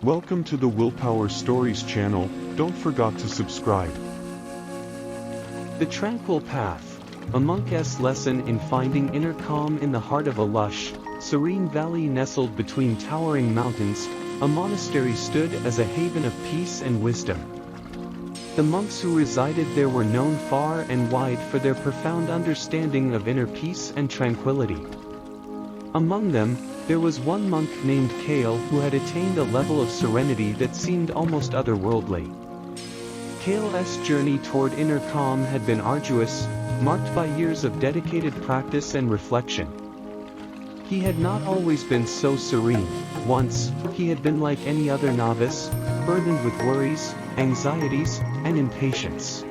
Welcome to the Willpower Stories channel. Don't forget to subscribe. The Tranquil Path, a monk's lesson in finding inner calm in the heart of a lush, serene valley nestled between towering mountains. A monastery stood as a haven of peace and wisdom. The monks who resided there were known far and wide for their profound understanding of inner peace and tranquility. Among them, there was one monk named Kale who had attained a level of serenity that seemed almost otherworldly. Kale's journey toward inner calm had been arduous, marked by years of dedicated practice and reflection. He had not always been so serene. Once, he had been like any other novice, burdened with worries, anxieties, and impatience.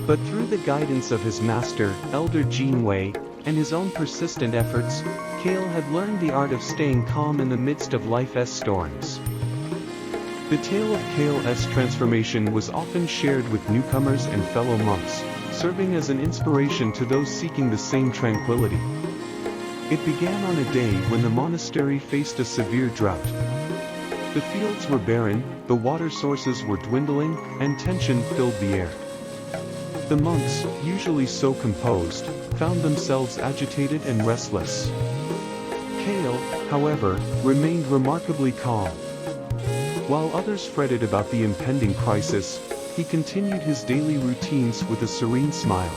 But through the guidance of his master, Elder Jean Wei, and his own persistent efforts, Kale had learned the art of staying calm in the midst of life's storms. The tale of Kale's transformation was often shared with newcomers and fellow monks, serving as an inspiration to those seeking the same tranquility. It began on a day when the monastery faced a severe drought. The fields were barren, the water sources were dwindling, and tension filled the air. The monks, usually so composed, found themselves agitated and restless. Kale, however, remained remarkably calm. While others fretted about the impending crisis, he continued his daily routines with a serene smile.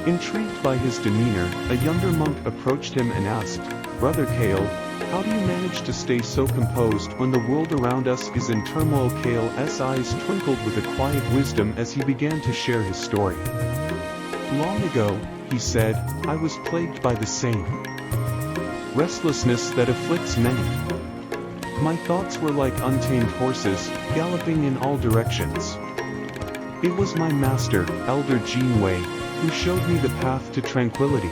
Intrigued by his demeanor, a younger monk approached him and asked, "Brother Kale, how do you manage to stay so composed when the world around us is in turmoil?" Kale's eyes twinkled with a quiet wisdom as he began to share his story. "Long ago," he said, "I was plagued by the same restlessness that afflicts many. My thoughts were like untamed horses, galloping in all directions. It was my master, Elder Jean Wei, who showed me the path to tranquility."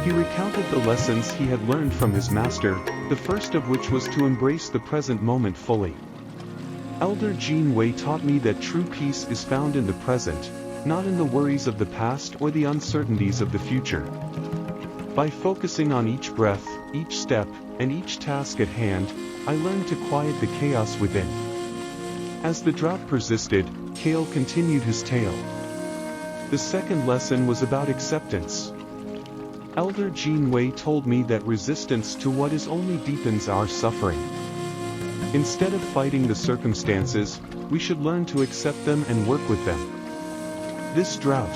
He recounted the lessons he had learned from his master, the first of which was to embrace the present moment fully. "Elder Jean Wei taught me that true peace is found in the present, not in the worries of the past or the uncertainties of the future. By focusing on each breath, each step, and each task at hand, I learned to quiet the chaos within." As the drought persisted, Kale continued his tale. "The second lesson was about acceptance. Elder Jean Wei told me that resistance to what is only deepens our suffering. Instead of fighting the circumstances, we should learn to accept them and work with them. This drought,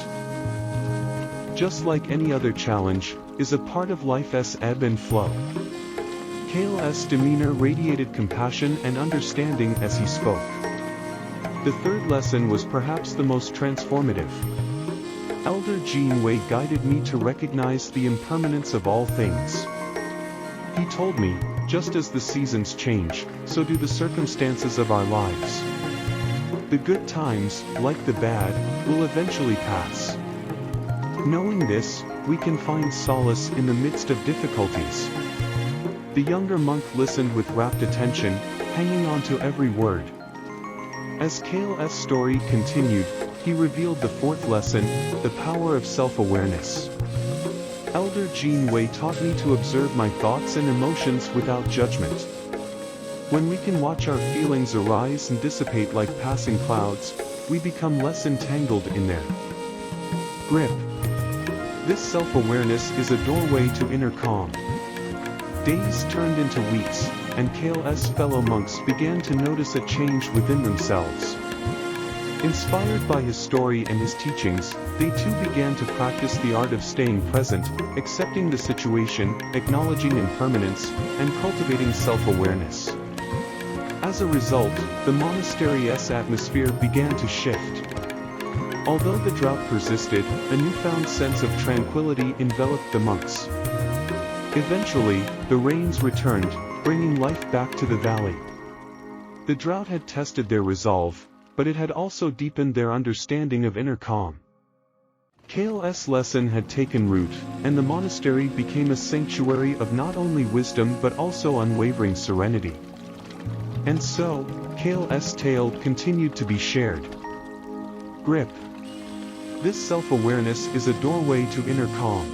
just like any other challenge, is a part of life's ebb and flow." Kale's demeanor radiated compassion and understanding as he spoke. The third lesson was perhaps the most transformative. Elder Jean Wei guided me to recognize the impermanence of all things. He told me, just as the seasons change, so do the circumstances of our lives. The good times, like the bad, will eventually pass. Knowing this, we can find solace in the midst of difficulties. The younger monk listened with rapt attention, hanging on to every word. As Kale's story continued, he revealed the fourth lesson, the power of self-awareness. "Elder Jean Wei taught me to observe my thoughts and emotions without judgment. When we can watch our feelings arise and dissipate like passing clouds, we become less entangled in their grip. This self-awareness is a doorway to inner calm." Days turned into weeks, and Kale's fellow monks began to notice a change within themselves. Inspired by his story and his teachings, they too began to practice the art of staying present, accepting the situation, acknowledging impermanence, and cultivating self-awareness. As a result, the monastery's atmosphere began to shift. Although the drought persisted, a newfound sense of tranquility enveloped the monks. Eventually, the rains returned, bringing life back to the valley. The drought had tested their resolve, but it had also deepened their understanding of inner calm. Kale's lesson had taken root, and the monastery became a sanctuary of not only wisdom but also unwavering serenity. And so, Kale's tale continued to be shared. Grip. This self-awareness is a doorway to inner calm.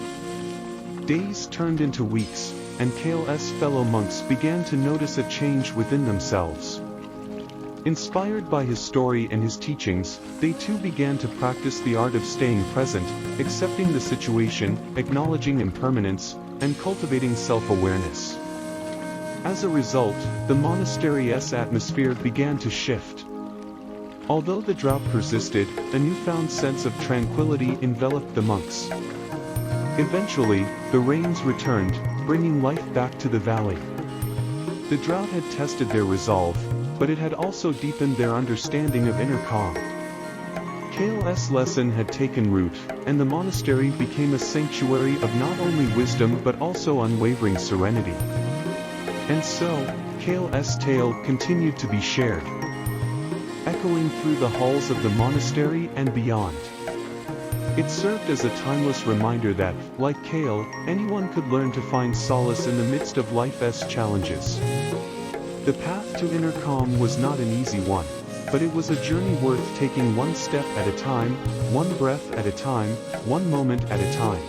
Days turned into weeks, and Kale's fellow monks began to notice a change within themselves. Inspired by his story and his teachings, they too began to practice the art of staying present, accepting the situation, acknowledging impermanence, and cultivating self-awareness. As a result, the monastery's atmosphere began to shift. Although the drought persisted, a newfound sense of tranquility enveloped the monks. Eventually, the rains returned, bringing life back to the valley. The drought had tested their resolve, but it had also deepened their understanding of inner calm. Kale's lesson had taken root, and the monastery became a sanctuary of not only wisdom but also unwavering serenity. And so, Kale's tale continued to be shared, echoing through the halls of the monastery and beyond. It served as a timeless reminder that, like Kale, anyone could learn to find solace in the midst of life's challenges. The path to inner calm was not an easy one, but it was a journey worth taking one step at a time, one breath at a time, one moment at a time.